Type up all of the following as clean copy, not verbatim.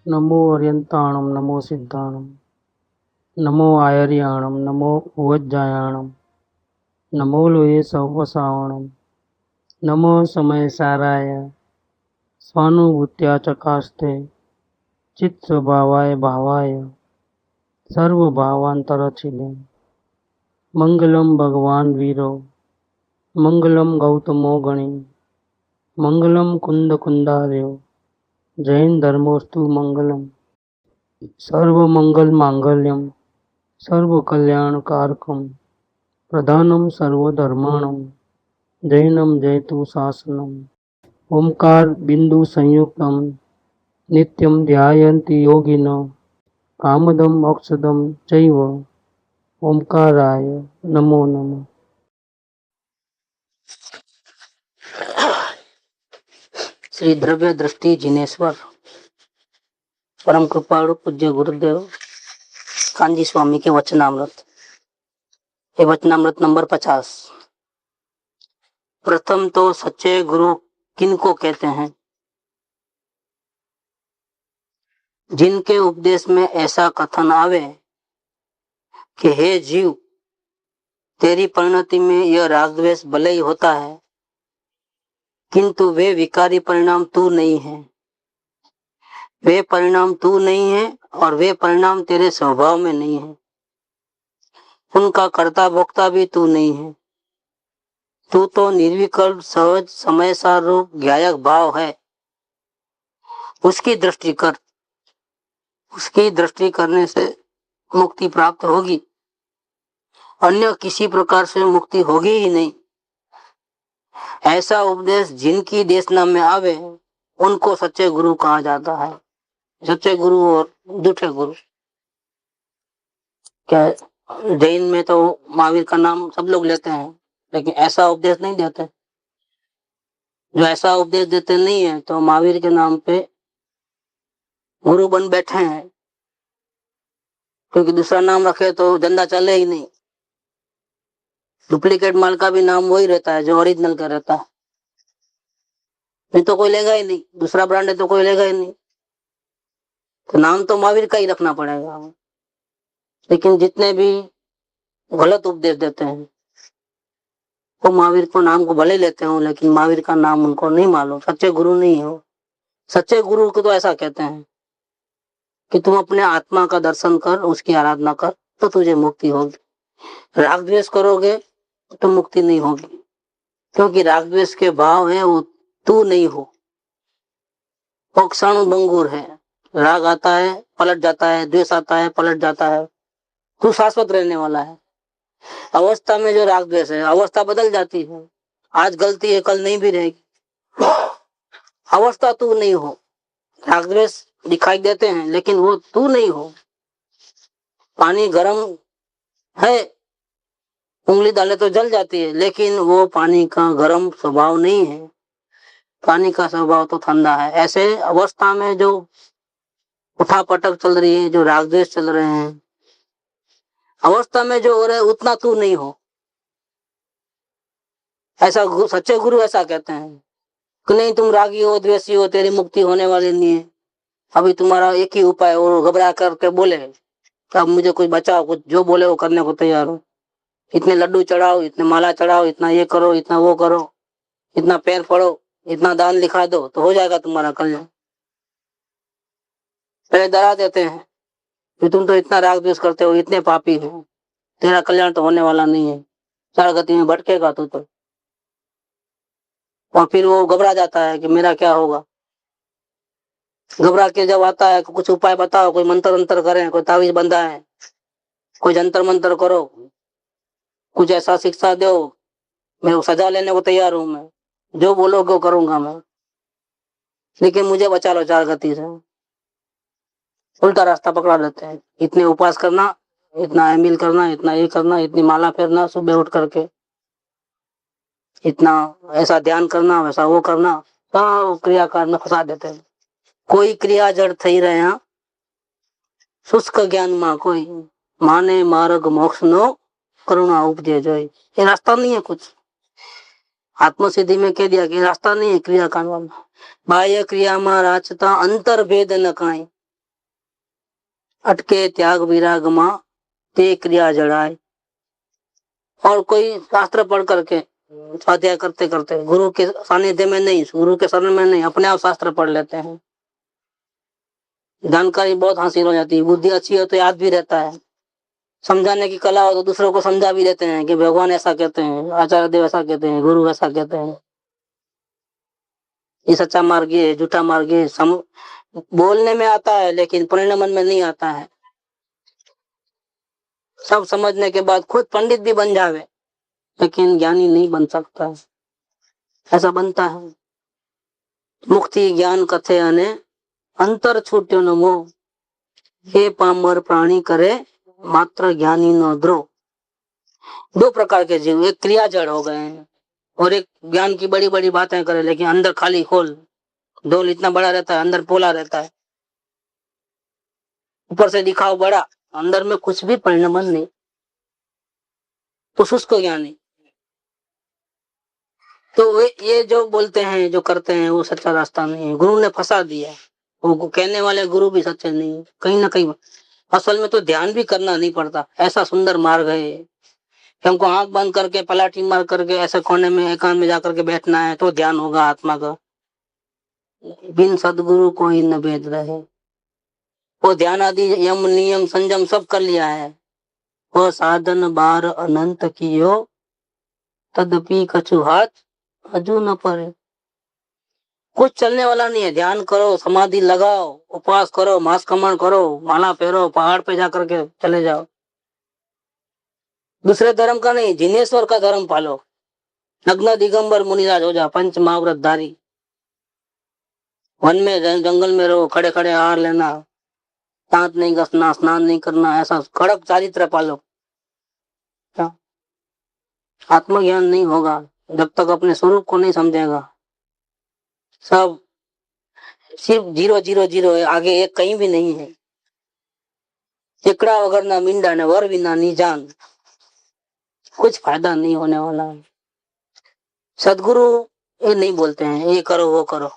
नमो अर्यन्ताणं नमो सिद्धाणं नमो आयर्याणं नमो भुवज्जायाणं नमो लोये सौवसावणं नमो समयसाराय स्वानुभूत्या चकास्ते चित्स्वभावाय भावाय सर्वभावान्तरचिले मंगलम भगवान वीरो मंगलम गौतमो गणे मंगलम कुंद कुंदार्यो जैन धर्मोस्तु मंगलम सर्वमंगल मांगल्यम सर्वकल्याणकारकम प्रधानम सर्वधर्माणम जैनम जयतु शासनम ओंकार बिंदु संयुक्तम नित्यं ध्यायन्ति योगिनो कामदम मोक्षदम चैव ओंकाराय नमो नमः। श्री द्रव्य दृष्टि जिनेश्वर परम कृपालु पूज्य गुरुदेव कांजी स्वामी के वचनामृत। ये वचनामृत नंबर 50। प्रथम तो सच्चे गुरु किनको कहते हैं? जिनके उपदेश में ऐसा कथन आवे कि हे जीव, तेरी परिणति में यह राग द्वेष भले ही होता है, किंतु वे विकारी परिणाम तू नहीं है। वे परिणाम तू नहीं है और वे परिणाम तेरे स्वभाव में नहीं है। उनका कर्ता भोक्ता भी तू नहीं है। तू तो निर्विकल्प सहज समय सार रूप ज्ञायक भाव है। उसकी दृष्टि कर। उसकी दृष्टि करने से मुक्ति प्राप्त होगी, अन्य किसी प्रकार से मुक्ति होगी ही नहीं। ऐसा उपदेश जिनकी देशना में आवे उनको सच्चे गुरु कहा जाता है। सच्चे गुरु और झूठे गुरु क्या? जैन में तो महावीर का नाम सब लोग लेते हैं, लेकिन ऐसा उपदेश नहीं देते। जो ऐसा उपदेश देते नहीं है तो महावीर के नाम पे गुरु बन बैठे हैं, क्योंकि दूसरा नाम रखे तो धंधा चले ही नहीं। डुप्लीकेट माल का भी नाम वही रहता है जो ओरिजिनल का रहता है। नहीं तो कोई लेगा ही नहीं, दूसरा ब्रांड है तो कोई लेगा ही नहीं, तो नाम तो महावीर का ही रखना पड़ेगा। लेकिन जितने भी गलत उपदेश देते हैं वो महावीर को नाम को भले लेते हो, लेकिन महावीर का नाम उनको नहीं मालूम, सच्चे गुरु नहीं हो। सच्चे गुरु को तो ऐसा कहते हैं कि तुम अपने आत्मा का दर्शन कर, उसकी आराधना कर, तो तुझे मुक्ति होगी। राग द्वेष करोगे तो मुक्ति नहीं होगी, क्योंकि राग द्वेष के भाव है वो तू नहीं हो। वो क्षण भंगुर है। राग आता है पलट जाता है, द्वेष आता है पलट जाता है। तू शाश्वत रहने वाला है। अवस्था में जो राग द्वेष है, अवस्था बदल जाती है। आज गलती है कल नहीं भी रहेगी। अवस्था तू नहीं हो। राग द्वेष दिखाई देते हैं लेकिन वो तू नहीं हो। पानी गर्म है, उंगली डाले तो जल जाती है, लेकिन वो पानी का गर्म स्वभाव नहीं है। पानी का स्वभाव तो ठंडा है। ऐसे अवस्था में जो उठापटक चल रही है, जो राग द्वेष चल रहे हैं, अवस्था में जो हो रहा है उतना तू नहीं हो। ऐसा सच्चे गुरु ऐसा कहते हैं कि नहीं, तुम रागी हो, द्वेषी हो, तेरी मुक्ति होने वाली नहीं है। अभी तुम्हारा एक ही उपाय, वो घबरा करके बोले कि अब मुझे कुछ बचाओ, कुछ जो बोले वो करने को तैयार हो। इतने लड्डू चढ़ाओ, इतने माला चढ़ाओ, इतना ये करो, इतना वो करो, इतना पैर पड़ो, इतना दान लिखा दो तो हो जाएगा तुम्हारा कल्याण। पहले डरा देते हैं कि तुम तो इतना राग द्वेष करते हो, इतने पापी हो, तेरा कल्याण तो होने वाला नहीं है, चार गति में भटकेगा तू तो। और फिर वो घबरा जाता है कि मेरा क्या होगा। घबरा के जब आता है कुछ उपाय बताओ, कोई मंत्र अंतर करें, कोई तावीज बंधा है, कोई जंतर मंत्र करो, कुछ ऐसा शिक्षा दो, मैं सजा लेने को तैयार हूं, मैं जो बोलोगे वो करूंगा मैं, लेकिन मुझे बचा लो चार गति से। उल्टा रास्ता पकड़ा लेते हैं। इतने उपास करना, इतना एमिल करना, इतना ये करना, इतनी माला फेरना सुबह उठ करके, इतना ऐसा ध्यान करना, वैसा वो करना, सब क्रियाकार में फंसा देते हैं। कोई क्रिया जड़ थई रहे शुष्क ज्ञान में कोई माने मार्ग मोक्ष नो करुणा उपजे जोई। ये रास्ता नहीं है कुछ। आत्मसिद्धि में कह दिया कि रास्ता नहीं है क्रिया कांड में। बाह्य क्रिया में राचता अंतर भेद न काई, अटके त्याग विरागमा ते क्रिया जड़ाए। और कोई शास्त्र पढ़ करके स्वाध्याय करते करते गुरु के सानिध्य में नहीं, गुरु के शरण में नहीं, अपने आप शास्त्र पढ़ लेते हैं, जानकारी बहुत हासिल हो जाती है, बुद्धि अच्छी हो तो याद भी रहता है, समझाने की कला हो तो दूसरों को समझा भी देते हैं कि भगवान ऐसा कहते हैं, आचार्य देव ऐसा कहते हैं, गुरु ऐसा कहते हैं, ये सच्चा मार्ग, ये झूठा मार्ग, ये बोलने में आता है लेकिन परिणाम में नहीं आता है। सब समझने के बाद खुद पंडित भी बन जावे लेकिन ज्ञानी नहीं बन सकता, ऐसा बनता है। मुक्ति ज्ञान कथे अने अंतर छूट्यो न मोह, हे पामर प्राणी करे मात्र ज्ञानी नो द्रोह। दो प्रकार के जीव, एक क्रिया जड़ हो गए हैं और एक ज्ञान की बड़ी बड़ी बातें करे लेकिन अंदर खाली खोल, डोल इतना बड़ा रहता है, अंदर पोला रहता है, ऊपर से दिखाओ बड़ा, अंदर में कुछ भी परिणाम नहीं, तो उसको ज्ञानी। तो वे ये जो बोलते हैं, जो करते हैं, वो सच्चा रास्ता नहीं है, गुरु ने फंसा दिया। वो कहने वाले गुरु भी सच्चे नहीं है, कहीं ना कहीं असल में तो ध्यान भी करना नहीं पड़ता, ऐसा सुंदर मार्ग है कि हमको आंख बंद करके पलाठी मार करके ऐसे कोने में एकांत में जाकर के बैठना है तो ध्यान होगा आत्मा का। बिन सदगुरु कोई न भेद रहे, वो ध्यान आदि यम नियम संयम सब कर लिया है, वो साधन बार अनंत कियो तदपि कछु हाथ हजू न पड़े। कुछ चलने वाला नहीं है, ध्यान करो, समाधि लगाओ, उपवास करो, मांस कमण करो, माला फेरो, पहाड़ पे जाकर के चले जाओ, दूसरे धर्म का नहीं, जिनेश्वर का धर्म पालो, नग्न दिगंबर मुनिराज हो जा, पंच महाव्रत धारी, वन में जंगल में रहो, खड़े खड़े आहार लेना, दांत नहीं घसना, स्नान नहीं करना, ऐसा कड़क चारित्र पालो। आत्मज्ञान नहीं होगा जब तक अपने स्वरूप को नहीं समझेगा, सब सिर्फ 0 0 0 है, आगे एक कहीं भी नहीं है। एकड़ा वगर ना मींडा ने वर विना नी जान, कुछ फायदा नहीं होने वाला है। सदगुरु ये नहीं बोलते हैं ये करो वो करो,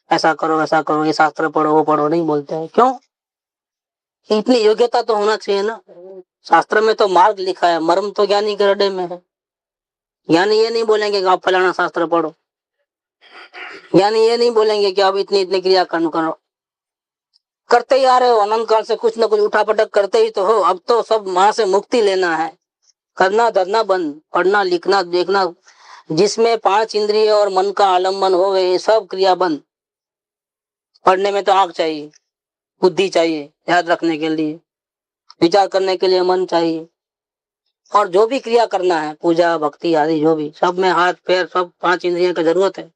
ऐसा करो वैसा करो, ये शास्त्र पढ़ो वो पढ़ो, नहीं बोलते हैं। क्यों? इतनी योग्यता तो होना चाहिए ना, शास्त्र में तो मार्ग लिखा है, मर्म तो ज्ञानी के हृदय में है। ज्ञानी ये नहीं बोलेंगे कि आप फलाना शास्त्र पढ़ो, ज्ञानी ये नहीं बोलेंगे कि आप इतनी इतनी क्रिया करो, करते ही आ रहे हो अनंत काल से, कुछ न कुछ उठा पटक करते ही तो हो। अब तो सब वहां से मुक्ति लेना है, करना धरना बंद, पढ़ना लिखना देखना, जिसमें 5 इंद्रिय और मन का आलम्बन हो गए, सब क्रिया बंद। पढ़ने में तो आंख चाहिए, बुद्धि चाहिए याद रखने के लिए, विचार करने के लिए मन चाहिए, और जो भी क्रिया करना है पूजा भक्ति आदि जो भी, सब में हाथ पैर सब 5 इंद्रियों की जरूरत है।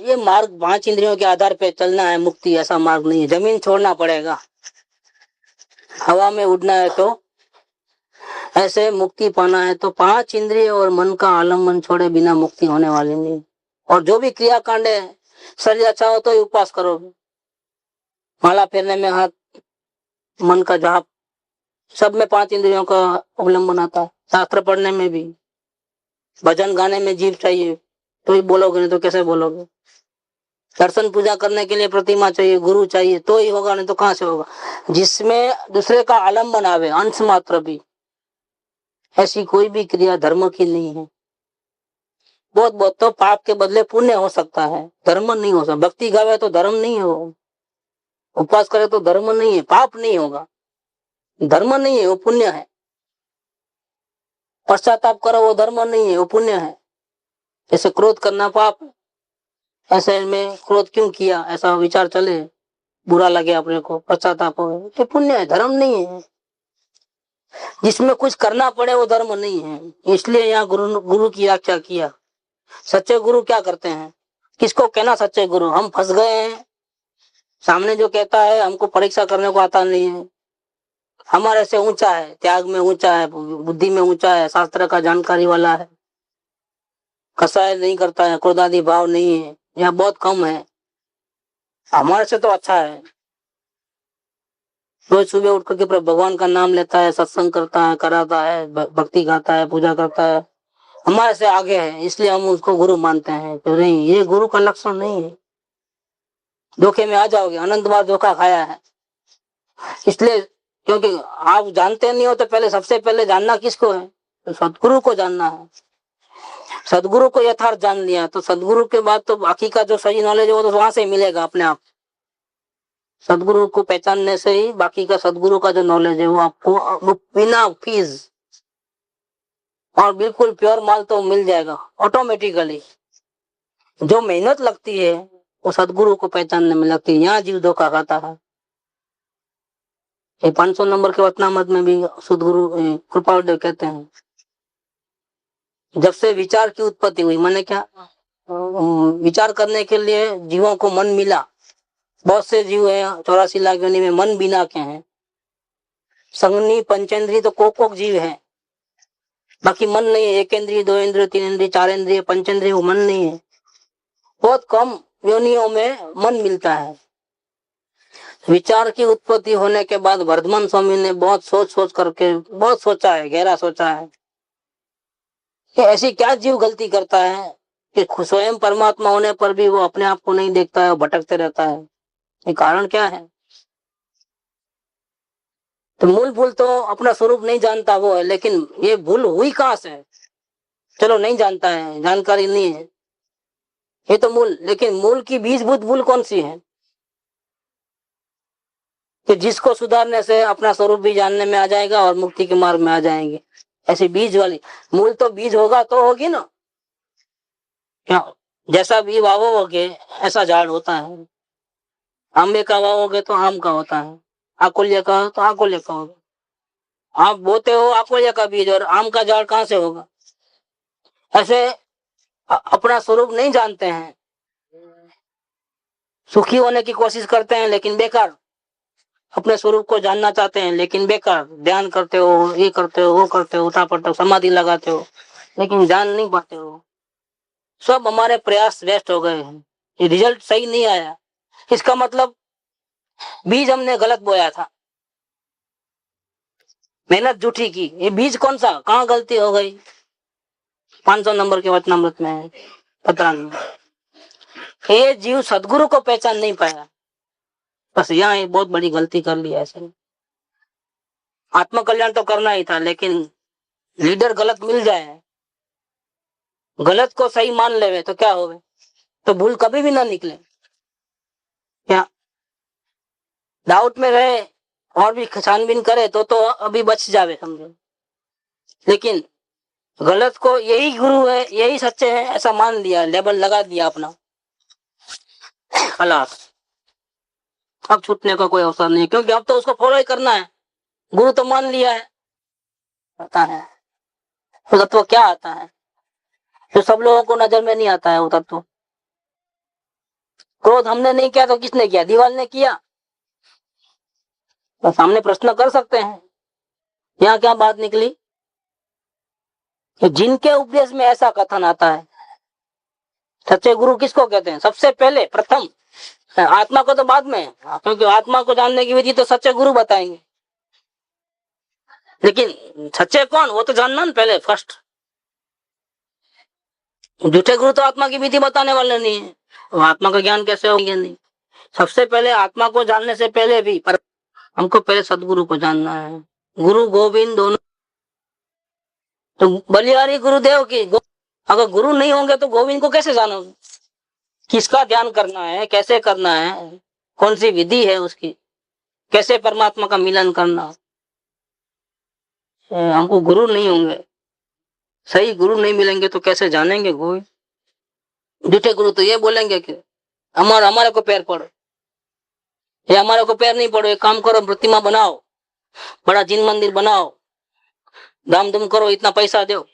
ये मार्ग 5 इंद्रियों के आधार पे चलना है, मुक्ति ऐसा मार्ग नहीं है। जमीन छोड़ना पड़ेगा, हवा में उड़ना है तो ऐसे मुक्ति पाना है तो 5 इंद्रिय और मन का आलम्बन छोड़े बिना मुक्ति होने वाली नहीं। और जो भी क्रिया कांड है, शरीर अच्छा हो तो ही उपवास करोगे, माला फेरने में हाथ, मन का जाप, सब में 5 इंद्रियों का अवलंबन आता है। शास्त्र पढ़ने में भी, भजन गाने में जीव चाहिए तो ही बोलोगे, नहीं तो कैसे बोलोगे। दर्शन पूजा करने के लिए प्रतिमा चाहिए, गुरु चाहिए तो ही होगा, नहीं तो कहां से होगा। जिसमें दूसरे का आलम्बन आवे अंश मात्र भी, ऐसी कोई भी क्रिया धर्म की नहीं है। बहुत बहुत तो पाप के बदले पुण्य हो सकता है, धर्म नहीं हो सकता। भक्ति गावे तो धर्म नहीं हो, उपवास करे तो धर्म नहीं है, पाप नहीं होगा, धर्म नहीं है वो पुण्य है। पश्चाताप करो वो धर्म नहीं है वो पुण्य है। जैसे क्रोध करना पाप है, ऐसे में क्रोध क्यों किया ऐसा विचार चले, बुरा लगे अपने को, पश्चाताप हो, ये पुण्य है, धर्म नहीं है। जिसमें कुछ करना पड़े वो धर्म नहीं है। इसलिए यहाँ गुरु की व्याख्या किया। सच्चे गुरु क्या करते हैं, किसको कहना सच्चे गुरु? हम फंस गए हैं, सामने जो कहता है हमको परीक्षा करने को आता नहीं है, हमारे से ऊंचा है, त्याग में ऊंचा है, बुद्धि में ऊंचा है, शास्त्र का जानकारी वाला है, कसाय नहीं करता है, क्रोधादि भाव नहीं है, यह बहुत कम है, हमारे से तो अच्छा है, रोज सुबह उठ करके भगवान का नाम लेता है, सत्संग करता है, कराता है, भक्ति गाता है, पूजा करता है, हमारे से आगे है, इसलिए हम उसको गुरु मानते हैं। तो नहीं, ये गुरु का लक्षण नहीं है। धोखे में आ जाओगे, अनंत बार धोखा खाया है। इसलिए क्योंकि आप जानते नहीं हो तो पहले सबसे पहले जानना किसको है, तो सदगुरु को जानना है। सदगुरु को यथार्थ जान लिया तो सदगुरु के बाद तो बाकी का जो सही नॉलेज है वो तो वहां से मिलेगा अपने आप। सदगुरु को पहचानने से ही बाकी का सदगुरु का जो नॉलेज है वो आपको बिना फीस और बिल्कुल प्योर माल तो मिल जाएगा ऑटोमेटिकली। जो मेहनत लगती है वो सदगुरु को पहचानने में लगती है, यहाँ जीव धोखा खाता है। ये 500 नंबर के वचनामृत में भी सदगुरु कृपालदेव कहते हैं, जब से विचार की उत्पत्ति हुई, मैंने क्या विचार करने के लिए जीवों को मन मिला। बहुत से जीव है 84 लाख योनि में मन बिना के हैं। संगनी पंचेंद्री तो कोक जीव है, बाकी मन नहीं है। एक इंद्रिय, दो इंद्रिय, तीन इंद्रिय, चार इंद्रिय, पंचेंद्रिय वो मन नहीं है। बहुत कम योनियों में मन मिलता है। विचार की उत्पत्ति होने के बाद वर्धमान स्वामी ने बहुत सोच करके बहुत सोचा है, गहरा सोचा है कि ऐसी क्या जीव गलती करता है कि स्वयं परमात्मा होने पर भी वो अपने आप को नहीं देखता है, भटकते रहता है। ये कारण क्या है? तो मूल भूल तो अपना स्वरूप नहीं जानता वो है, लेकिन ये भूल हुई कहां से? चलो नहीं जानता है, जानकारी नहीं है, ये तो मूल। लेकिन मूल की बीजभूत भूल कौन सी है कि जिसको सुधारने से अपना स्वरूप भी जानने में आ जाएगा और मुक्ति के मार्ग में आ जाएंगे? ऐसी बीज वाली मूल तो बीज होगा तो होगी ना। क्या जैसा भी वावोगे ऐसा झाड़ होता है। आंबे का वावोगे तो आम का होता है, आकुल्य का तो आकुल्य का होगा। आप बोते हो आकुल्य का बीज और आम का झाड़ कहां से होगा? ऐसे अपना स्वरूप नहीं जानते हैं, सुखी होने की कोशिश करते हैं लेकिन बेकार। अपने स्वरूप को जानना चाहते हैं लेकिन बेकार। ध्यान करते हो, ये करते हो, वो करते हो, उठा पड़ते हो, समाधि लगाते हो, लेकिन जान नहीं पाते हो। सब हमारे प्रयास वेस्ट हो गए हैं, ये रिजल्ट सही नहीं आया। इसका मतलब बीज हमने गलत बोया था, मेहनत झूठी की। ये बीज कौन सा, कहाँ गलती हो गई? 500 नंबर के वचनामृत में 15 में ये जीव सदगुरु को पहचान नहीं पाया, बस यहाँ एक बहुत बड़ी गलती कर ली ऐसे। आत्म कल्याण तो करना ही था, लेकिन लीडर गलत मिल जाए, गलत को सही मान लेवे तो क्या होवे? तो भूल कभी भी ना निकले। क्या डाउट में रहे और भी छानबीन करे तो अभी बच जावे समझो। लेकिन गलत को यही गुरु है, यही सच्चे हैं ऐसा मान लिया, लेबल लगा दिया अपना, खलास। अब छूटने का कोई अवसर नहीं, क्योंकि अब तो उसको फॉलो ही करना है। गुरु तो मान लिया है। आता है वो तत्व क्या आता है जो सब लोगों को नजर में नहीं आता है? वो तत्व क्रोध हमने नहीं किया तो किसने किया? दीवाल ने किया। तो सामने प्रश्न कर सकते हैं, यहाँ क्या बात निकली? तो जिनके उपदेश में ऐसा कथन आता है, सच्चे गुरु किसको कहते हैं? सबसे पहले प्रथम, आत्मा को तो बाद में, क्योंकि आत्मा को जानने की विधि तो सच्चे गुरु बताएंगे। लेकिन सच्चे कौन, वो तो जानना ना पहले, फर्स्ट। झूठे गुरु तो आत्मा की विधि बताने वाले नहीं है, वो आत्मा का ज्ञान कैसे होंगे? नहीं। सबसे पहले आत्मा को जानने से पहले भी पर हमको पहले सदगुरु को जानना है। गुरु गोविंद दोनों तो बलिहारी गुरुदेव की अगर गुरु नहीं होंगे तो गोविंद को कैसे जानोगे? किसका ध्यान करना है, कैसे करना है, कौन सी विधि है उसकी, कैसे परमात्मा का मिलन करना। हमको गुरु नहीं होंगे, सही गुरु नहीं मिलेंगे तो कैसे जानेंगे गोविंद? झूठे गुरु तो ये बोलेंगे कि हमारे को पैर पड़ो, ये हमारे को पैर नहीं पड़ो, एक काम करो, प्रतिमा बनाओ, बड़ा जिन मंदिर बनाओ, दाम दुम करो, इतना पैसा दो,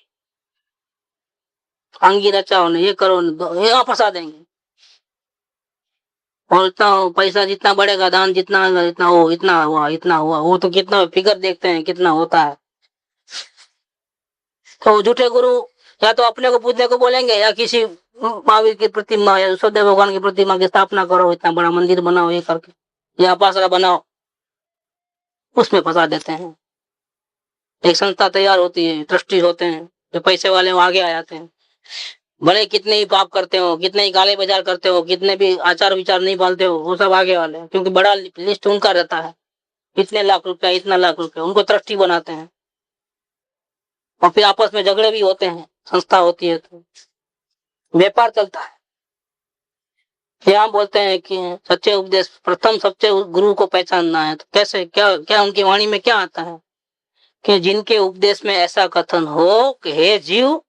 आंगी रचाओ ने, ये करो ने, यहाँ फंसा देंगे। और इतना पैसा जितना बढ़ेगा, दान जितना इतना हो, इतना हुआ, इतना हुआ, वो तो कितना फिगर देखते हैं कितना होता है। तो झूठे गुरु या तो अपने को पूजने को बोलेंगे या किसी महावीर की प्रतिमा या सदैव भगवान की प्रतिमा की स्थापना करो, इतना बड़ा मंदिर बनाओ, ये करके या पासरा बनाओ, उसमें फंसा देते हैं। एक संस्था तैयार होती है, ट्रस्टी होते हैं, जो पैसे वाले वो आगे आ जाते हैं। भले कितने ही पाप करते हो, कितने ही काले बाजार करते हो, कितने भी आचार विचार नहीं पालते हो, वो सब आगे वाले, क्योंकि बड़ा लिस्ट उनका रहता है। इतने लाख रुपया, इतना लाख रुपया, उनको ट्रस्टी बनाते हैं और फिर आपस में झगड़े भी होते हैं। संस्था होती है तो व्यापार चलता है। यहाँ बोलते हैं कि सच्चे उपदेश, प्रथम सच्चे गुरु को पहचानना है। तो कैसे, क्या क्या उनकी वाणी में क्या आता है कि जिनके उपदेश में ऐसा कथन हो कि हे जीव,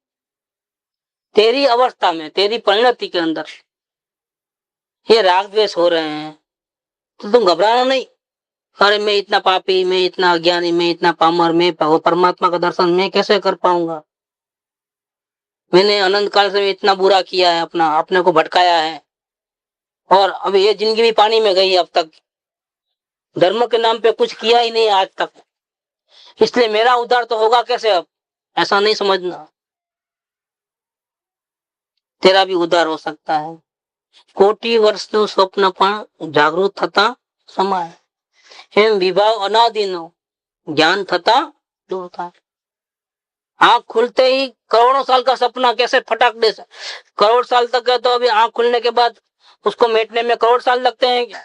तेरी अवस्था में, तेरी परिणति के अंदर ये राग द्वेष हो रहे हैं, तो तुम घबराना नहीं। अरे मैं इतना पापी, मैं इतना अज्ञानी, मैं इतना पामर, मैं परमात्मा का दर्शन मैं कैसे कर पाऊंगा? मैंने अनंत काल से इतना बुरा किया है, अपने को भटकाया है, और अब ये जिंदगी भी पानी में गई। अब तक धर्म के नाम पे कुछ किया ही नहीं आज तक, इसलिए मेरा उद्धार तो होगा कैसे? अब ऐसा नहीं समझना, तेरा भी उद्धार हो सकता है। कोटि वर्ष નું સ્વપ્ન પણ જાગૃત થતા સમાય, એમ વિભાવ અનાદિનો ज्ञान थता दूर था। आंख खुलते ही करोड़ों साल का सपना कैसे फटाक दे, करोड़ साल तक है तो अभी आंख खुलने के बाद उसको मेटने में करोड़ साल लगते हैं क्या?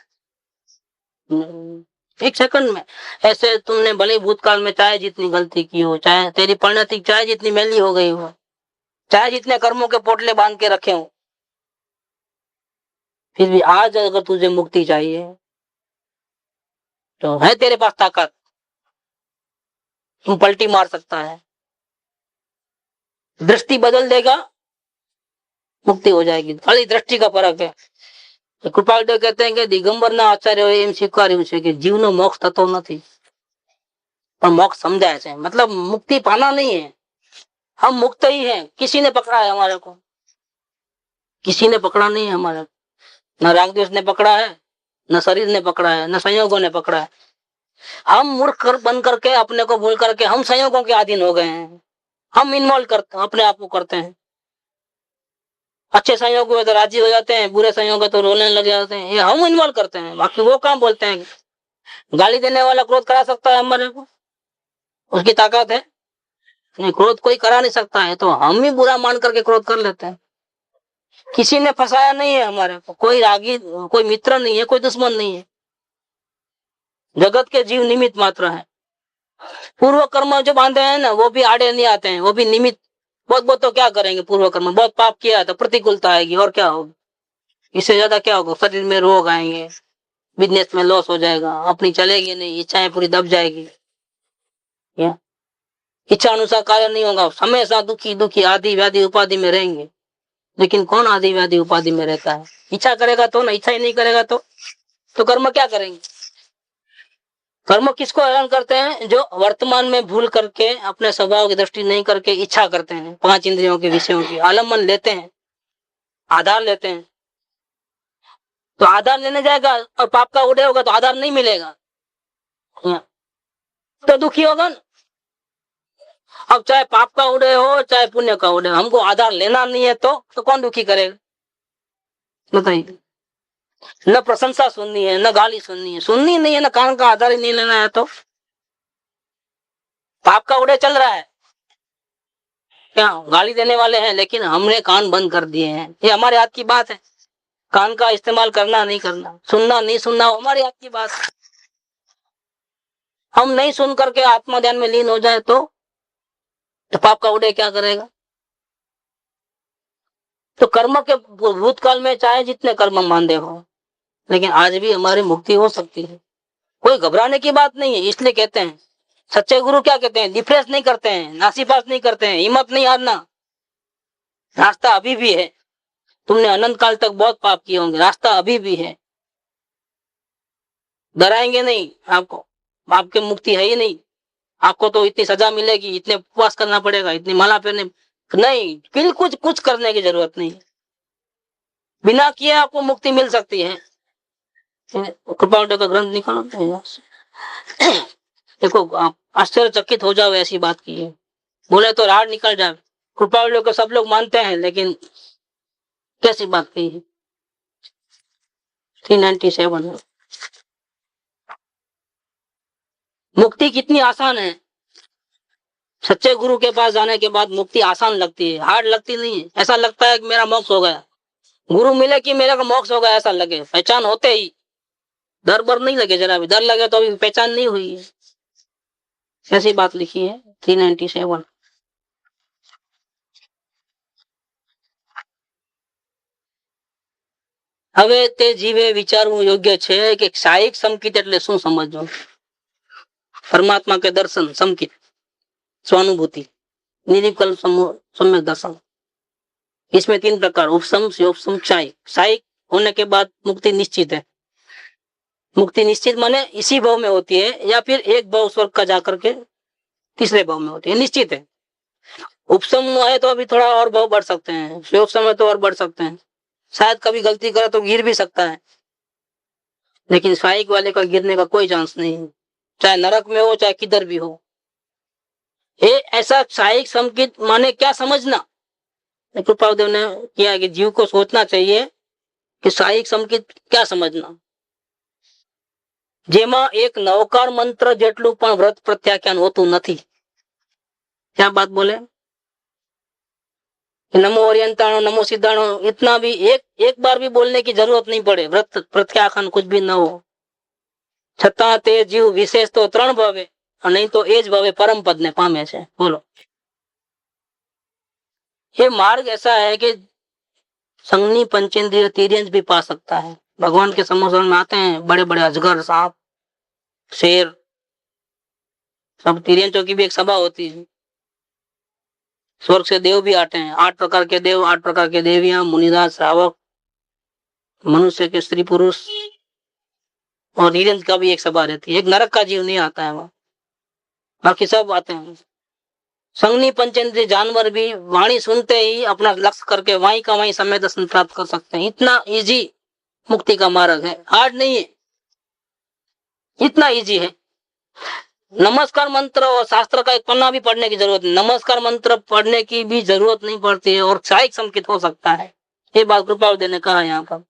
एक सेकंड में। ऐसे तुमने भले भूतकाल में चाहे जितनी गलती की हो, चाहे तेरी परिणति चाहे जितनी मैली हो गई हो, चाहे जितने कर्मों के पोटले बांध के रखे हो, फिर भी आज अगर तुझे मुक्ति चाहिए तो है तेरे पास ताकत, तुम पलटी मार सकता है, दृष्टि बदल देगा, मुक्ति हो जाएगी। खाली दृष्टि का फर्क है। तो कृपालदेव कहते हैं कि दिगंबરના આચાર્યોએ એમ સ્વીકાર્યું છે કે જીવનો મોક્ષ થતો નથી, पर मोक्ष समझाया है, मतलब मुक्ति पाना नहीं है, हम मुक्त ही हैं। किसी ने पकड़ा है हमारे को? किसी ने पकड़ा नहीं है हमारे को। न राग द्वेष ने पकड़ा है, न शरीर ने पकड़ा है, न संयोगों ने पकड़ा है। हम मूर्ख बन करके, अपने को भूल करके हम संयोगों के अधीन हो गए हैं। हम इन्वॉल्व करते हैं, अपने आप को करते हैं। अच्छे संयोग हुए तो राजी हो जाते हैं, बुरे संयोग तो रोने लग जाते हैं। ये हम इन्वॉल्व करते हैं, बाकी वो काम बोलते हैं। गाली देने वाला क्रोध करा सकता है हमारे को? उसकी ताकत है? नहीं, क्रोध कोई करा नहीं सकता है, तो हम ही बुरा मान करके क्रोध कर लेते हैं। किसी ने फंसाया नहीं है हमारे को, कोई रागी, कोई मित्र नहीं है, कोई दुश्मन नहीं है। जगत के जीव निमित्त मात्र है। पूर्व कर्म जो बांधे हैं ना, वो भी आड़े नहीं आते हैं, वो भी निमित्त। बहुत बहुत तो क्या करेंगे? पूर्व कर्म बहुत पाप किया तो प्रतिकूलता आएगी, और क्या होगी? इससे ज्यादा क्या होगा? शरीर में रोग आएंगे, बिजनेस में लॉस हो जाएगा, अपनी चलेगी नहीं, इच्छाएं पूरी दब जाएगी, इच्छा अनुसार कार्य नहीं होगा, हमेशा दुखी दुखी आदि व्याधि उपाधि में रहेंगे। लेकिन कौन आदि व्याधि उपाधि में रहता है? इच्छा करेगा तो ना, इच्छा ही नहीं करेगा तो कर्म क्या करेंगे? कर्म किसको हैरान करते हैं? जो वर्तमान में भूल करके, अपने स्वभाव की दृष्टि नहीं करके इच्छा करते हैं, पांच इंद्रियों के विषयों की आलम्बन लेते हैं, आधार लेते हैं। तो आधार लेने जाएगा और पाप का उदय होगा तो आधार नहीं मिलेगा, तो दुखी होगा ना। अब चाहे पाप का उदय हो चाहे पुण्य का उदय, हमको आधार लेना नहीं है तो कौन दुखी करेगा? बताइए। न प्रशंसा सुननी है, न गाली सुननी है, सुननी नहीं है, न कान का आधार ही नहीं लेना है, तो पाप का उदय चल रहा है। क्या गाली देने वाले हैं, लेकिन हमने कान बंद कर दिए हैं। ये हमारे हाथ की बात है। कान का इस्तेमाल करना नहीं करना, सुनना नहीं सुनना, हमारे हाथ की बात है। हम नहीं सुन करके आत्मा ध्यान में लीन हो जाए तो पाप का उदय क्या करेगा? तो कर्म के भूतकाल में चाहे जितने कर्म मानते हो, लेकिन आज भी हमारी मुक्ति हो सकती है। कोई घबराने की बात नहीं है। इसलिए कहते हैं सच्चे गुरु क्या कहते हैं? डिप्रेस नहीं करते हैं, नासीपास नहीं करते हैं, हिम्मत नहीं हारना, रास्ता अभी भी है। तुमने अनंत काल तक बहुत पाप किए होंगे, रास्ता अभी भी है। डराएंगे नहीं आपको, आपकी मुक्ति है ही नहीं। आपको तो इतनी सजा मिलेगी, इतने उपवास करना पड़ेगा, इतनी माला पहनने नहीं, बिल्कुल कुछ करने की जरूरत नहीं। बिना किए आपको मुक्ति मिल सकती है। कृपा का ग्रंथ निकालो देखो, आप आश्चर्यचकित हो जाओ, ऐसी बात की है। बोले तो राड निकल जाए। कृपा को सब लोग मानते हैं, लेकिन कैसी बात कही है। 397 मुक्ति कितनी आसान है। सच्चे गुरु के पास जाने के बाद मुक्ति आसान लगती है, हार्ड लगती नहीं है। ऐसा लगता है कि मेरा मोक्ष हो गया, गुरु मिले कि मेरा का मोक्ष हो गया, ऐसा लगे। पहचान होते ही डर बर नहीं लगे, जरा भी डर लगे तो अभी पहचान नहीं हुई है। ऐसी बात लिखी है 397। હવે તે જીવે વિચારવું યોગ્ય છે કે સાયિક સંકેત એટલે શું સમજવું? परमात्मा के दर्शन संकेत, स्वानुभूति, निरीकल सम्यक दर्शन। इसमें 3 प्रकार, उपसम, उपसम, सायिक। सायिक होने के बाद मुक्ति निश्चित है। मुक्ति निश्चित माने इसी भाव में होती है या फिर एक भाव स्वर्ग का जाकर के तीसरे भाव में होती है, निश्चित है। उपसम है तो अभी थोड़ा और भाव बढ़ सकते हैं, योग समय तो और बढ़ सकते हैं, शायद कभी गलती करे तो गिर भी सकता है, लेकिन सायिक वाले का गिरने का कोई चांस नहीं है, चाहे नरक में हो चाहे किधर भी हो। ये ऐसा सायिक संकेत माने क्या समझना, कृपादेव ने किया कि जीव को सोचना चाहिए कि सायिक संकेत क्या समझना। જેમાં એક નવકાર મંત્ર જેટલું પણ વ્રત પ્રત્યાખ્યાન હોતું નથી। क्या बात बोले? नमो ओरियंताणो, नमो सिद्धाणो, इतना भी एक बार भी बोलने की जरूरत नहीं पड़े, व्रत प्रत्याख्यान कुछ भी न हो, छतां ते जीव विशेष तो 3 भावे, नहीं तो एज भावे परम पद ने पामे छे। बोलो, ये मार्ग ऐसा है कि संगनी पंचेंद्रिय तिर्यंश भी पा सकता है। भगवान के समोसन में आते हैं बड़े बड़े अजगर, सांप, शेर, सब तिर्यंशों की भी एक सभा होती है। स्वर्ग से देव भी आते हैं, 8 प्रकार के देव, 8 प्रकार के देवियां, मुनिराज, श्रावक, मनुष्य के स्त्री पुरुष, और तिर्यंश का भी एक सभा रहती है। एक नरक का जीव नहीं आता है वहां, बाकी सब आते हैं। संगनी पंचेंद्रिय जानवर भी वाणी सुनते ही अपना लक्ष्य करके वहीं का वहीं समय दर्शन प्राप्त कर सकते हैं। इतना इजी मुक्ति का मार्ग है, हार्ड नहीं है, इतना इजी है। नमस्कार मंत्र और शास्त्र का एक पन्ना भी पढ़ने की जरूरत नहीं, नमस्कार मंत्र पढ़ने की भी जरूरत नहीं पड़ती है, और सायिक संकेत हो सकता है। ये बात कृपाल ने कहा यहाँ पर।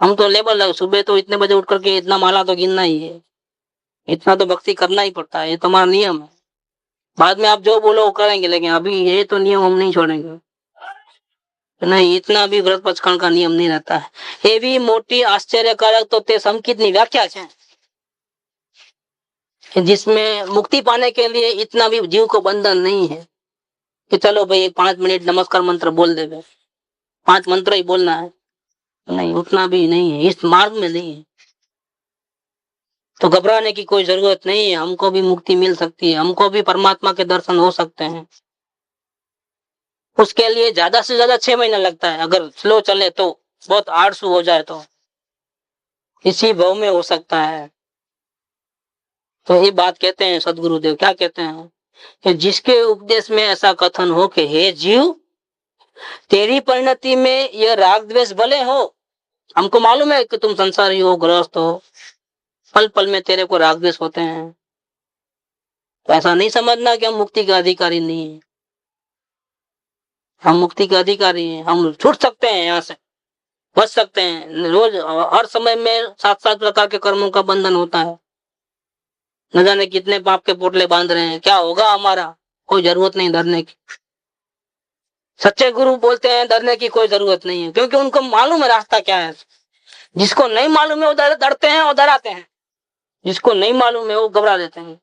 हम तो लेबर लगे, सुबह तो इतने बजे उठ करके इतना माला तो गिनना ही है, इतना तो भक्ति करना ही पड़ता है, ये तो हमारा नियम है। बाद में आप जो बोलो वो करेंगे, लेकिन अभी ये तो नियम हम नहीं छोड़ेंगे। नहीं, इतना भी व्रत पचखंड का नियम नहीं रहता है। ये भी मोटी आश्चर्यकारक तो ते संकेतनी व्याख्या है, जिसमें मुक्ति पाने के लिए इतना भी जीव को बंधन नहीं है कि चलो भाई 5 मिनट नमस्कार मंत्र बोल दे, 5 मंत्र ही बोलना है, नहीं, उतना भी नहीं है, इस मार्ग में नहीं है। तो घबराने की कोई जरूरत नहीं है, हमको भी मुक्ति मिल सकती है, हमको भी परमात्मा के दर्शन हो सकते हैं। उसके लिए ज्यादा से ज्यादा 6 महीना लगता है, अगर स्लो चले तो, बहुत आलसू हो जाए तो इसी भाव में हो सकता है। तो ये बात कहते हैं सदगुरुदेव, क्या कहते हैं कि जिसके उपदेश में ऐसा कथन हो कि हे जीव, तेरी परिणति में यह राग द्वेष भले हो, हमको मालूम है कि तुम संसारी हो, गृहस्थ हो, पल पल में तेरे को राग द्वेष होते हैं, तो ऐसा नहीं समझना कि हम मुक्ति के अधिकारी नहीं है। हम मुक्ति के अधिकारी हैं, हम छूट सकते हैं, यहाँ से बच सकते हैं। रोज हर समय में 7-7 प्रकार के कर्मों का बंधन होता है, न जाने कितने पाप के पोटले बांध रहे हैं, क्या होगा हमारा, कोई जरूरत नहीं डरने की। सच्चे गुरु बोलते हैं डरने की कोई जरूरत नहीं है, क्योंकि उनको मालूम है रास्ता क्या है। जिसको नहीं मालूम है वो डरते हैं और डराते हैं, जिसको नहीं मालूम है वो घबरा देते हैं।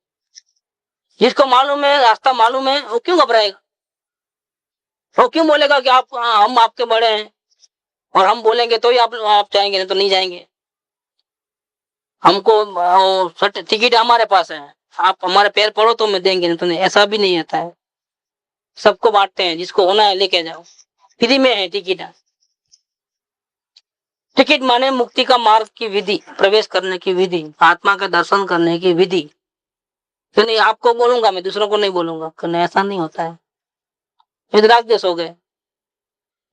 जिसको मालूम है, रास्ता मालूम है, वो क्यों घबराएगा, वो क्यों बोलेगा कि आप हम आपके बड़े हैं और हम बोलेंगे तो ही आप जाएंगे, नहीं तो नहीं जाएंगे। हमको टिकट हमारे पास है, आप हमारे पैर पड़ो तो मैं देंगे, नहीं तो नहीं, ऐसा भी नहीं आता है। सबको बांटते हैं, जिसको होना है लेके जाओ, फ्री में है टिकट। टिकट माने मुक्ति का मार्ग की विधि, प्रवेश करने की विधि, आत्मा का दर्शन करने की विधि। तो नहीं, आपको बोलूंगा मैं, दूसरों को नहीं बोलूंगा, नहीं, ऐसा नहीं होता है। राग देश हो गए,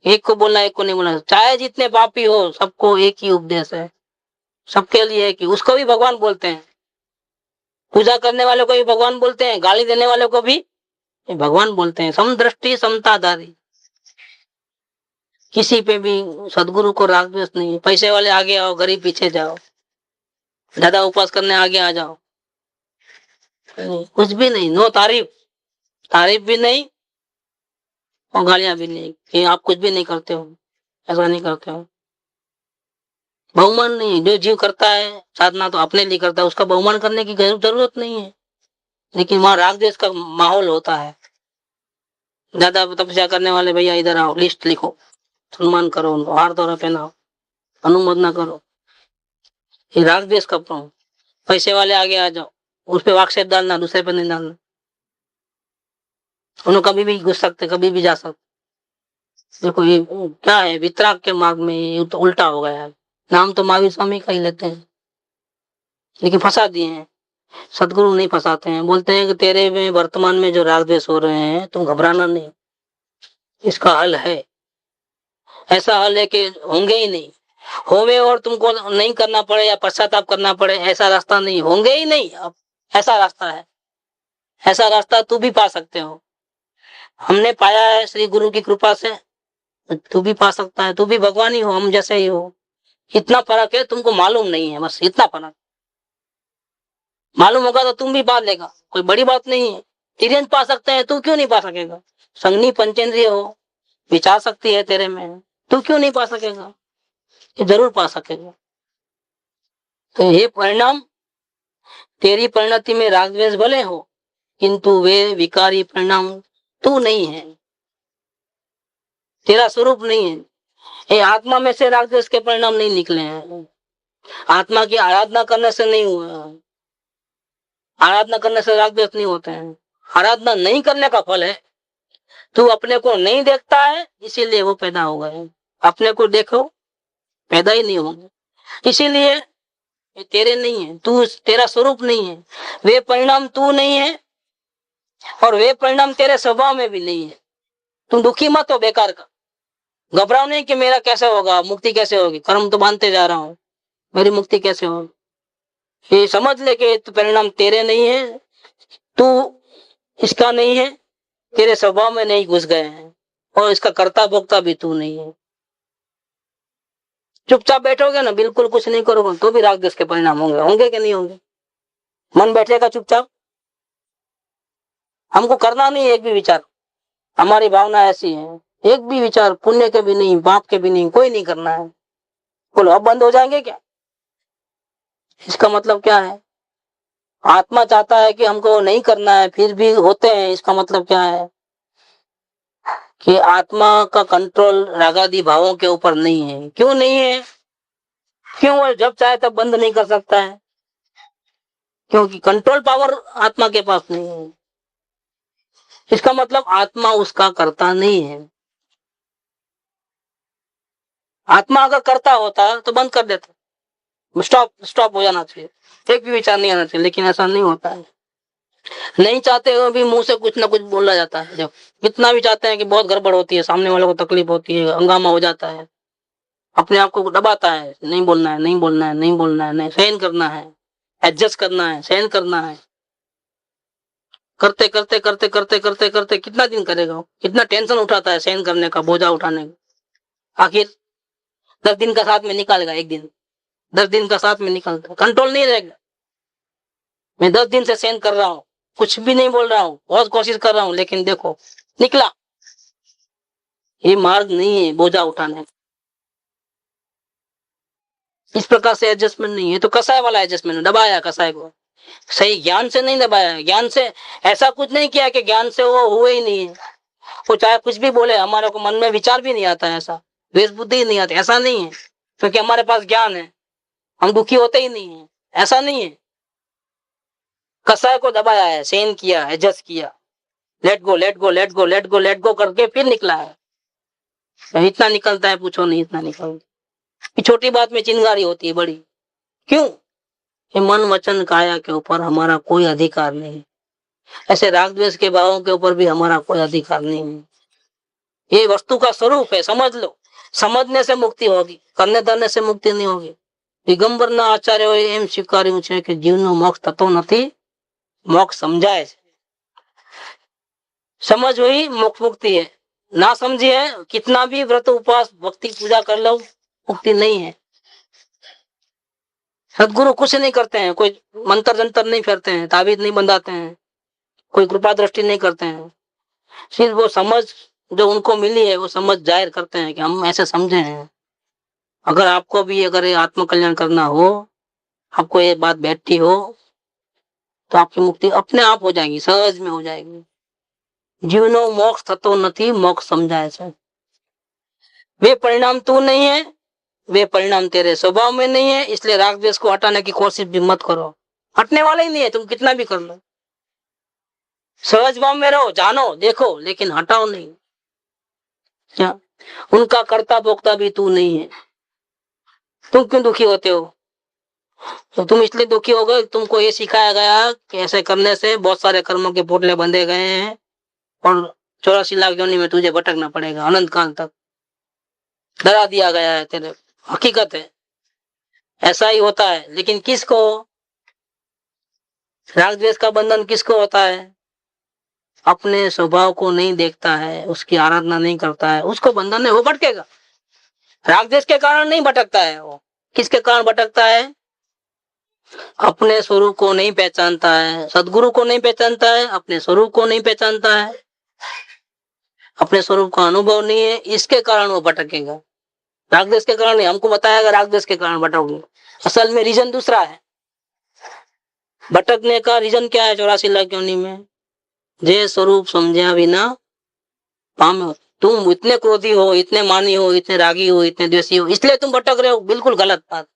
एक को बोलना एक को नहीं बोलना। चाहे जितने पापी हो, सबको एक ही उपदेश है, सबके लिए कि उसको भी भगवान बोलते हैं, पूजा करने वालों को भी भगवान बोलते हैं, गाली देने वालों को भी भगवान बोलते हैं। समदृष्टि समताधारी, किसी पे भी सदगुरु को राग द्वेष नहीं है। पैसे वाले आगे आओ, गरीब पीछे जाओ, ज्यादा उपवास करने आगे आ जाओ, कुछ भी नहीं। नो तारीफ, तारीफ भी नहीं और गालियां भी नहीं कि आप कुछ भी नहीं करते हो, ऐसा नहीं करते हो। बहुमान नहीं। जो जीव करता है साधना तो अपने लिए करता है, उसका बहुमान करने की जरूरत नहीं है। लेकिन वहां राग द्वेष का माहौल होता है। ज्यादा तपस्या करने वाले भैया इधर आओ, लिस्ट लिखो, सम्मान करो उनको, हार दौरा पहनाओ, अनुमोदना करो। ये राग द्वेष का प्रभाव। पैसे वाले आगे आ जाओ, उस पे वाक्सेप डालना, दूसरे पे नहीं डालना। उन्हें कभी भी घुस सकते, कभी भी जा सकते। देखो ये क्या है, वितराग के मार्ग में ये तो उल्टा हो गया है। नाम तो महावीर स्वामी का ही लेते हैं, लेकिन फंसा दिए हैं। सदगुरु नहीं फंसाते हैं, बोलते हैं कि तेरे में वर्तमान में जो राग द्वेष हो रहे हैं, तुम घबराना नहीं, इसका हल है। ऐसा हल है कि होंगे ही नहीं, होवे और तुमको नहीं करना पड़े या पश्चाताप करना पड़े, ऐसा रास्ता नहीं, होंगे ही नहीं। अब ऐसा रास्ता है, ऐसा रास्ता तू भी पा सकते हो। हमने पाया है श्री गुरु की कृपा से, तू भी पा सकता है। तू भी भगवान ही हो, हम जैसे ही हो। इतना फर्क है, तुमको मालूम नहीं है, बस इतना फर्क। मालूम होगा तो तुम भी पा लेगा, कोई बड़ी बात नहीं है। तिरंज पा सकते हैं, तू क्यों नहीं पा सकेगा? संगनी पंचेंद्रिय हो, विचार शक्ति है तेरे में, तू क्यों नहीं पा सकेगा? ये जरूर पा सकेगा। तो ये परिणाम, तेरी परिणति में राग द्वेष भले हो, किंतु वे विकारी परिणाम तू नहीं है, तेरा स्वरूप नहीं है। ये आत्मा में से राग द्वेष के परिणाम नहीं निकले हैं। आत्मा की आराधना करने से नहीं हुआ, आराधना करने से राग द्वेष नहीं होते हैं। आराधना नहीं करने का फल है। तू अपने को नहीं देखता है, इसीलिए वो पैदा हो गए। अपने को देखो, पैदा ही नहीं होंगे। इसीलिए ये तेरे नहीं है, तू तेरा स्वरूप नहीं है। वे परिणाम तू नहीं है, और वे परिणाम तेरे स्वभाव में भी नहीं है। तुम दुखी मत हो बेकार का, घबराओ नहीं कि मेरा कैसे होगा, मुक्ति कैसे होगी, कर्म तो बांधते जा रहा हूं, मेरी मुक्ति कैसे होगी। ये समझ ले कि परिणाम तेरे नहीं है, तू इसका नहीं है, तेरे स्वभाव में नहीं घुस गए हैं, और इसका कर्ता भोक्ता भी तू नहीं है। चुपचाप बैठोगे ना, बिल्कुल कुछ नहीं करोगे, तो भी राग द्वेष के परिणाम होंगे। होंगे कि नहीं होंगे? मन बैठेगा चुपचाप, हमको करना नहीं एक भी विचार। हमारी भावना ऐसी है, एक भी विचार पुण्य के भी नहीं, पाप के भी नहीं, कोई नहीं करना है। बोलो अब बंद हो जाएंगे क्या? इसका मतलब क्या है? आत्मा चाहता है कि हमको नहीं करना है, फिर भी होते हैं। इसका मतलब क्या है? कि आत्मा का कंट्रोल रागादि भावों के ऊपर नहीं है। क्यों नहीं है? क्यों? वो जब चाहे तब बंद नहीं कर सकता है, क्योंकि कंट्रोल पावर आत्मा के पास नहीं है। इसका मतलब आत्मा उसका करता नहीं है। आत्मा अगर करता होता तो बंद कर देता, स्टॉप स्टॉप हो जाना चाहिए, एक भी विचार नहीं आना चाहिए। लेकिन ऐसा नहीं होता है। नहीं चाहते हुए भी मुंह से कुछ ना कुछ बोला जाता है। जब कितना भी चाहते हैं कि बहुत गड़बड़ होती है, सामने वाले को तकलीफ होती है, हंगामा हो जाता है, अपने आप को दबाता है, नहीं बोलना है, नहीं बोलना है, नहीं बोलना है, नहीं, सहन करना है, एडजस्ट करना है, सहन करना है। करते करते करते करते करते करते कितना दिन करेगा? कितना टेंशन उठाता है सहन करने का, बोझा उठाने का। आखिर 10 दिन का साथ में निकालेगा, एक दिन 10 दिन का साथ में निकालता, कंट्रोल नहीं रहेगा। मैं 10 दिन से सहन कर रहा हूँ, कुछ भी नहीं बोल रहा हूँ, बहुत कोशिश कर रहा हूँ, लेकिन देखो निकला। ये मार्ग नहीं है बोझा उठाने का। इस प्रकार से एडजस्टमेंट नहीं है। तो कसाय वाला एडजस्टमेंट, दबाया कसाय को, सही ज्ञान से नहीं दबाया। ज्ञान से ऐसा कुछ नहीं किया कि ज्ञान से वो हुए ही नहीं है। वो चाहे कुछ भी बोले, हमारे को मन में विचार भी नहीं आता है, ऐसा द्वेष बुद्धि ही नहीं आती, ऐसा नहीं है, क्योंकि हमारे पास ज्ञान है, हम दुखी होते ही नहीं है, ऐसा नहीं है। कसाय को दबाया है, सहन किया, एडजस्ट किया, let go let go let go let go let go करके फिर निकला है। इतना निकलता है, पूछो नहीं, इतना निकलता। छोटी बात में चिंगारी होती है बड़ी। क्यों? ये मन वचन काया के ऊपर हमारा कोई अधिकार नहीं। ऐसे राग द्वेष के भावों के ऊपर भी हमारा कोई अधिकार नहीं है। ये वस्तु का स्वरूप है, समझ लो। समझने से मुक्ति होगी, करने धरने से मुक्ति नहीं होगी। दिगंबर ना आचार्य एम स्वीकार्યું છે કે જીવનો મોક્ષ થતો નથી, मोक्ष समझाए। समझ हुई मोक्ष मुक्ति है, ना समझी है कितना भी व्रत उपवास भक्ति पूजा कर लो, मुक्ति नहीं है। सदगुरु कुछ नहीं करते हैं, कोई मंत्र जंतर नहीं फेरते हैं, ताबीज नहीं बंधाते हैं, कोई कृपा दृष्टि नहीं करते हैं। सिर्फ वो समझ जो उनको मिली है, वो समझ जाहिर करते हैं कि हम ऐसे समझे हैं। अगर आपको भी अगर ये आत्म कल्याण करना हो, आपको ये बात बैठती हो, तो आपकी मुक्ति अपने आप हो जाएगी, सहज में हो जाएगी। जीवनो मोक्ष थतो નથી, मोक्ष समझाए છે। वे परिणाम तू नहीं है, वे परिणाम तेरे स्वभाव में नहीं है, इसलिए राग द्वेष को हटाने की कोशिश भी मत करो। हटने वाला ही नहीं है, तुम कितना भी कर लो। सहज भाव में रहो, जानो देखो, लेकिन हटाओ नहीं। क्या उनका कर्ता भोक्ता भी तू नहीं है। तुम क्यों दुखी होते हो? तो तुम इसलिए दुखी हो गए, तुमको ये सिखाया गया कि ऐसे करने से बहुत सारे कर्मों के पोटले बंधे गए हैं और 84 लाख योनि में तुझे भटकना पड़ेगा अनंत काल तक। डरा दिया गया है तेरे। हकीकत है, ऐसा ही होता है। लेकिन किसको? राग द्वेष का बंधन किसको होता है? अपने स्वभाव को नहीं देखता है, उसकी आराधना नहीं करता है, उसको बंधन है, वो भटकेगा। राग द्वेष के कारण नहीं भटकता है वो। किसके कारण भटकता है? अपने स्वरूप को नहीं पहचानता है, सदगुरु को नहीं पहचानता है, अपने स्वरूप को नहीं पहचानता है, अपने स्वरूप का अनुभव नहीं है, इसके कारण वो भटकेगा। राग द्वेष के कारण नहीं, हमको बताया गया राग द्वेष के कारण भटकोगे। असल में रीजन दूसरा है। भटकने का रीजन क्या है? 84 लाख योनि में जे स्वरूप समझा बिना पामे। तुम इतने क्रोधी हो, इतने मानी हो, इतने रागी हो, इतने द्वेषी हो, इसलिए तुम भटक रहे हो। बिल्कुल गलत बात।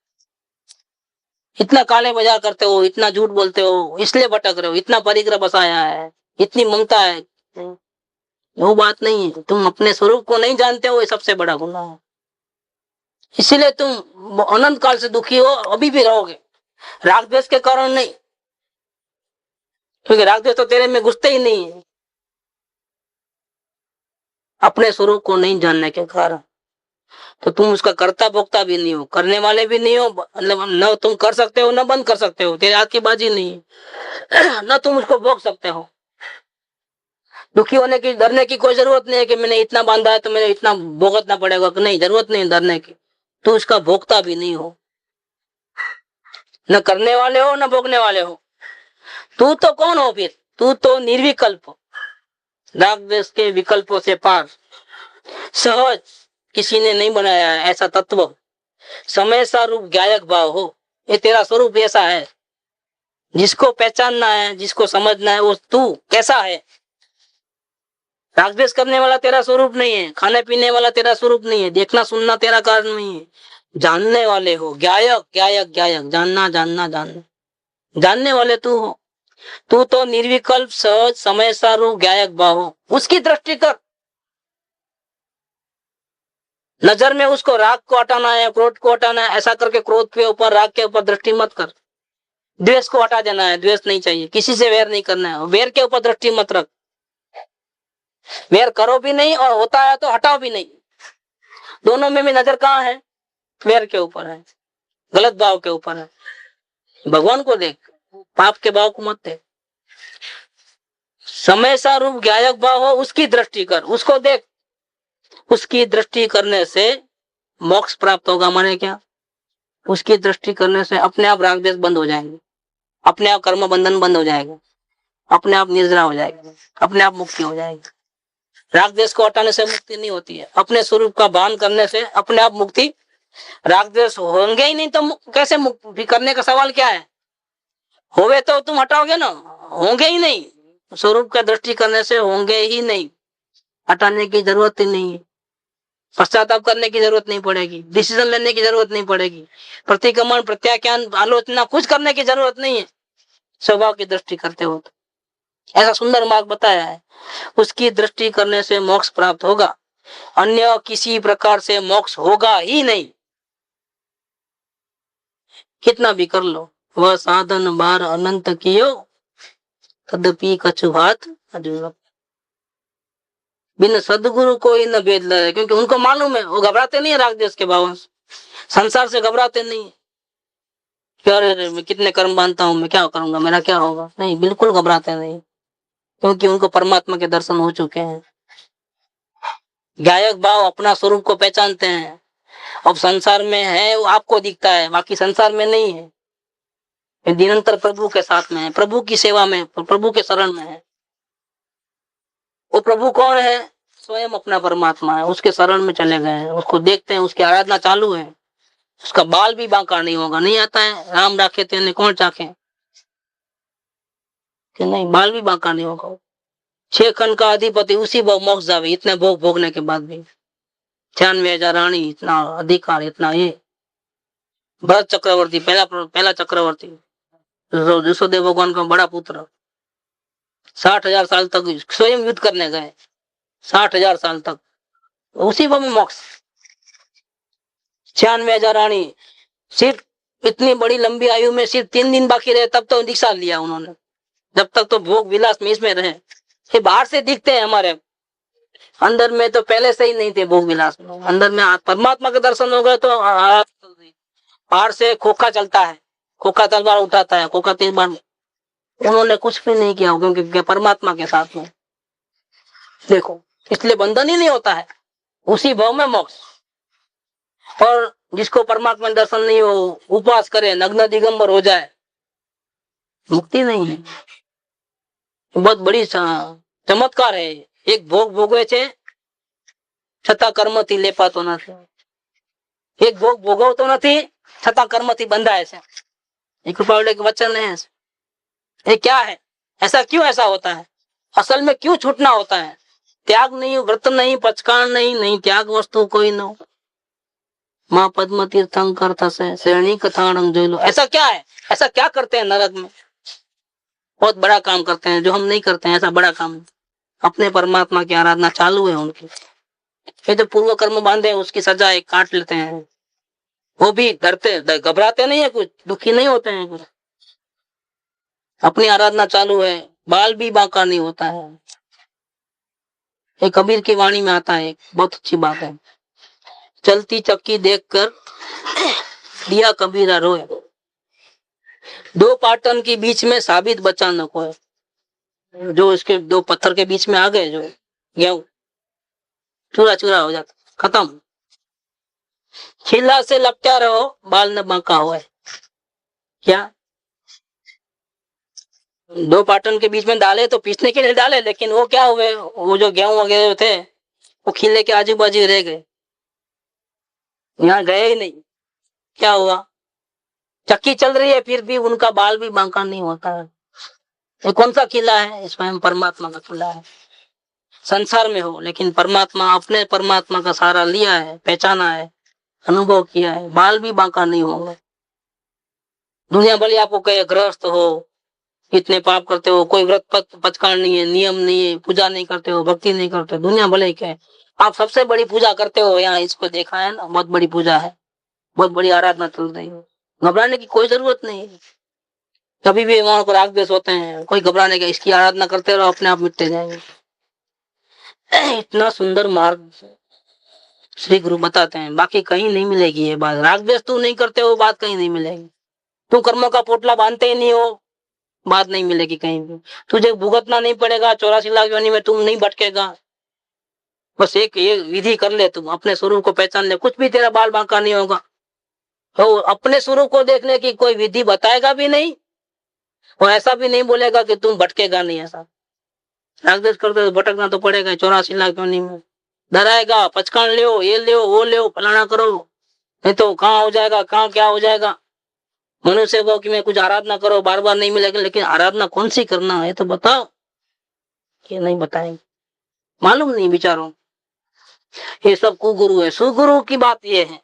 इतना काले बाजार करते हो, इतना झूठ बोलते हो, इसलिए भटक रहे हो। इतना परिग्रह बसाया है, इतनी ममता है, वो बात नहीं है। तुम अपने स्वरूप को नहीं जानते हो, ये सबसे बड़ा गुनाह है। इसीलिए तुम अनंत काल से दुखी हो, अभी भी रहोगे। राग द्वेष के कारण नहीं, क्योंकि राग द्वेष तो तेरे में घुसते ही नहीं है, अपने स्वरूप को नहीं जानने के कारण। तो तुम उसका कर्ता भोक्ता भी नहीं हो, करने वाले भी नहीं हो। मतलब न तुम कर सकते हो, न बंद कर सकते हो, तेरे हाथ की बाजी नहीं है। न तुम उसको भोग सकते हो। दुखी होने की, डरने की कोई जरूरत नहीं है कि मैंने इतना बांधा है तो मैंने इतना भोगतना पड़ेगा। नहीं, जरूरत नहीं डरने की। तू उसका भोगता भी नहीं हो, न करने वाले हो, न भोगने वाले हो। तू तो कौन हो फिर? तू तो निर्विकल्प, राग द्वेष के विकल्पों से पार, सहज, किसी ने नहीं बनाया है ऐसा तत्व, समय सा रूप गायक भाव हो। ये तेरा स्वरूप ऐसा है, जिसको पहचानना है, जिसको समझना है, वो तू कैसा है। राग द्वेष करने वाला तेरा स्वरूप नहीं है, खाने पीने वाला तेरा स्वरूप नहीं है, देखना सुनना तेरा कारण नहीं है। जानने वाले हो, गायक गायक गायक, जानना जानना जानना, जानने वाले तू हो। तू तो निर्विकल्प, सहज, समय सा रूप गायक भाव हो, उसकी दृष्टि कर। नजर में उसको राग को हटाना है, क्रोध को हटाना है, ऐसा करके क्रोध के ऊपर, राग के ऊपर दृष्टि मत कर। द्वेष को हटा देना है, द्वेष नहीं चाहिए, किसी से वैर नहीं करना है, वैर के ऊपर दृष्टि मत रख। वैर करो भी नहीं और होता है तो हटाओ भी नहीं। दोनों में भी नजर कहाँ है? वैर के ऊपर है, गलत भाव के ऊपर है। भगवान को देख, पाप के भाव को मत देख। समय सा रूप गायक भाव हो, उसकी दृष्टि कर, उसको देख। उसकी दृष्टि करने से मोक्ष प्राप्त होगा। माने क्या? उसकी दृष्टि करने से अपने आप राग द्वेष बंद हो जाएंगे, अपने आप कर्म बंधन बंद हो जाएगा, अपने आप निर्जरा हो जाएगा, अपने आप मुक्ति हो जाएगी। राग द्वेष को हटाने से मुक्ति नहीं होती है, अपने स्वरूप का भान करने से अपने आप मुक्ति। राग द्वेष होंगे ही नहीं तो कैसे मुक्ति करने का सवाल क्या है? होवे तो तुम हटाओगे ना, होंगे ही नहीं। स्वरूप का दृष्टि करने से होंगे ही नहीं, हटाने की जरूरत ही नहीं है। पश्चाताप करने की जरूरत नहीं पड़ेगी, डिसीजन लेने की जरूरत नहीं पड़ेगी, प्रतिक्रमण, प्रत्याख्यान, आलोचना कुछ करने की जरूरत नहीं है। स्वभाव की दृष्टि करते हो तो ऐसा सुंदर मार्ग बताया है। उसकी दृष्टि करने से मोक्ष प्राप्त होगा, अन्य किसी प्रकार से मोक्ष होगा ही नहीं। कितना भी कर लो, वह साधन बार अनंत कियो, तदपि कछु भात अजूर। बिन सदगुरु कोई न भेद ले, क्योंकि उनको मालूम है, वो घबराते नहीं है राग द्वेष के भाव से, संसार से घबराते नहीं है। क्या मैं कितने कर्म बांधता हूँ, मैं क्या करूंगा, मेरा क्या होगा, नहीं, बिल्कुल घबराते नहीं, क्योंकि उनको परमात्मा के दर्शन हो चुके हैं। गायक भाव अपना स्वरूप को पहचानते हैं। अब संसार में है वो आपको दिखता है, बाकी संसार में नहीं है। निरंतर प्रभु के साथ में है, प्रभु की सेवा में, प्रभु के शरण में है। वो प्रभु कौन है? स्वयं अपना परमात्मा है, उसके शरण में चले गए हैं, उसको देखते हैं, उसकी आराधना चालू है। उसका बाल भी बांका नहीं होगा। नहीं आता है, राम राखे तेने कौन चाखे, कि नहीं, बाल भी बांका नहीं होगा। 6 खंड का अधिपति उसी मोक्ष जावे, इतने भोग भोगने के बाद भी। 96,000 रानी, इतना अधिकार, इतना ये। भरत चक्रवर्ती, पहला चक्रवर्ती, ऋषभदेव भगवान का बड़ा पुत्र, 60,000 साल तक स्वयं युद्ध करने गए, 60,000 साल तक, उसी में मोक्ष। 96,000 रानी, सिर्फ इतनी बड़ी लंबी आयु में सिर्फ 3 दिन बाकी रहे, तब तो दीक्षा लिया उन्होंने। जब तक तो भोग विलास में इसमें रहे। ये बाहर से दिखते हैं हमारे, अंदर में तो पहले से ही नहीं थे भोग विलास में। अंदर में परमात्मा के दर्शन हो गए तो बाहर से खोखा चलता है, खोखा तलवार उठाता है, खोखा तीर। उन्होंने कुछ भी नहीं किया क्योंकि परमात्मा के साथ में। देखो, इसलिए बंधन ही नहीं होता है, उसी भाव में मोक्ष। और जिसको परमात्मा दर्शन नहीं हो, उपवास करे, नग्न दिगंबर हो जाए, मुक्ति नहीं है। बहुत बड़ी चमत्कार है। एक भोग भोगवे छे छता कर्म थी लेपातो નથી, एक भोग भोगवतो નથી छता कर्म थी बंधाए छे। एक कृपावले के वचन है, ये क्या है, ऐसा क्यों ऐसा होता है, असल में क्यों छूटना होता है? त्याग नहीं, व्रत नहीं, पचकान नहीं, नहीं त्याग वस्तु कोई न। माँ पद्म तीर्थंकर थसे श्रेणी कथाणंग जोई लो। ऐसा क्या है, ऐसा क्या करते हैं नरक में? बहुत बड़ा काम करते हैं जो हम नहीं करते हैं, ऐसा बड़ा काम। अपने परमात्मा की आराधना चालू है उनकी। ये जो पूर्व कर्म बांधे उसकी सजा एक काट लेते हैं, वो भी डरते, घबराते नहीं है, कुछ दुखी नहीं होते हैं कुछ। अपनी आराधना चालू है, बाल भी बांका नहीं होता है। एक कबीर की वाणी में आता है, एक बहुत अच्छी बात है। चलती चक्की देखकर दिया कबीरा रोए, 2 पाटन के बीच में साबित बचा न कोई। जो इसके 2 पत्थर के बीच में आ गए, जो गेहूं चूरा चूरा हो जाता, खत्म। खिला से लपटा रहो, बाल न बांका हुआ है। क्या 2 पाटन के बीच में डाले तो पीसने के लिए डाले, लेकिन वो क्या हुए, वो जो गेहूं वगैरह थे वो खिले के आजू बाजू रह गए, यहाँ गए ही नहीं। क्या हुआ, चक्की चल रही है फिर भी उनका बाल भी बांका नहीं होता है। ये कौन सा किला है? इसमें परमात्मा का किला है। संसार में हो, लेकिन परमात्मा, अपने परमात्मा का सहारा लिया है, पहचाना है, अनुभव किया है, बाल भी बांका नहीं होंगे। दुनिया भले आपको कहे गृहस्थ हो, इतने पाप करते हो, कोई व्रत पचकान नहीं है, नियम नहीं है, पूजा नहीं करते हो, भक्ति नहीं करते, दुनिया भले ही कहे आप सबसे बड़ी पूजा करते हो, यहाँ इसको देखा है ना, बहुत बड़ी पूजा है, बहुत बड़ी आराधना चल रही है। घबराने की कोई जरूरत नहीं है। कभी भी वहां पर राग द्वेष होते हैं, कोई घबराने का, इसकी आराधना करते रहो, अपने आप मिटते जाएंगे। इतना सुंदर मार्ग श्री गुरु बताते हैं, बाकी कहीं नहीं मिलेगी ये बात। राग द्वेष तू नहीं करते हो, बात कहीं नहीं मिलेगी। तू कर्मों का पोटला बांधते ही नहीं हो, बात नहीं मिलेगी कहीं भी। तुझे भुगतना नहीं पड़ेगा, 84 लाख योनि में तुम नहीं भटकेगा। बस एक ये विधि कर ले, तुम अपने स्वरूप को पहचान ले, कुछ भी तेरा बाल बांका नहीं होगा। तो अपने स्वरूप को देखने की कोई विधि बताएगा भी नहीं, और ऐसा भी नहीं बोलेगा कि तुम भटकेगा नहीं। ऐसा रागदेश करते तो भटकना तो पड़ेगा 84 लाख योनि में। डराएगा, पचकान ले, ये ले, वो ले, फलाना करो, नहीं तो कहाँ हो जाएगा, कहाँ क्या हो जाएगा। मनुष्य को कि मैं कुछ आराधना करो, बार बार नहीं मिलेगा, लेकिन आराधना कौन सी करना है तो बताओ, ये नहीं बताएंगे, मालूम नहीं विचारों। ये सब कुगुरु है। सुगुरु की बात ये है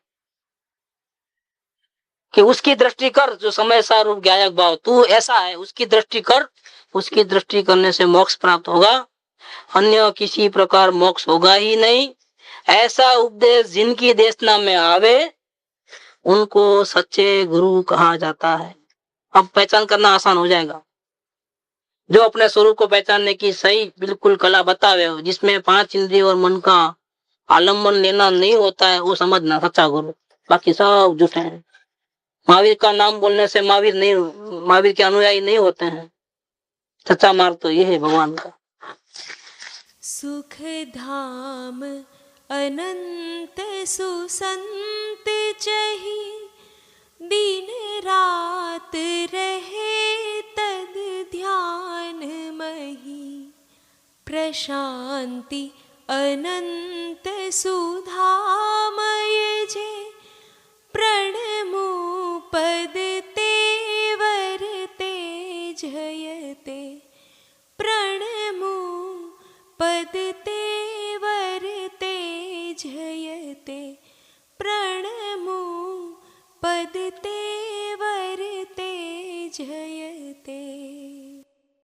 कि उसकी दृष्टि कर, जो समय सारूप ज्ञायक भाव, तू ऐसा है, उसकी दृष्टि कर, उसकी दृष्टि करने से मोक्ष प्राप्त होगा, अन्य किसी प्रकार मोक्ष होगा ही नहीं। ऐसा उपदेश जिनकी देशना में आवे उनको सच्चे गुरु कहा जाता है। अब पहचान करना आसान हो जाएगा। जो अपने स्वरूप को पहचानने की सही बिल्कुल कला बतावे हो, जिसमें 5 इंद्रिय और मन का आलम्बन लेना नहीं होता है, वो समझना सच्चा गुरु। बाकी सब झूठे हैं। महावीर का नाम बोलने से महावीर के अनुयायी नहीं होते हैं। सच्चा मार्ग तो ये है भगवान का। सुख धाम अनंत सुसंत चही, दिन रात रहे तद ध्यान मही। प्रशांति अनंत सुधामय जे प्रण प्रणमो पद तेरा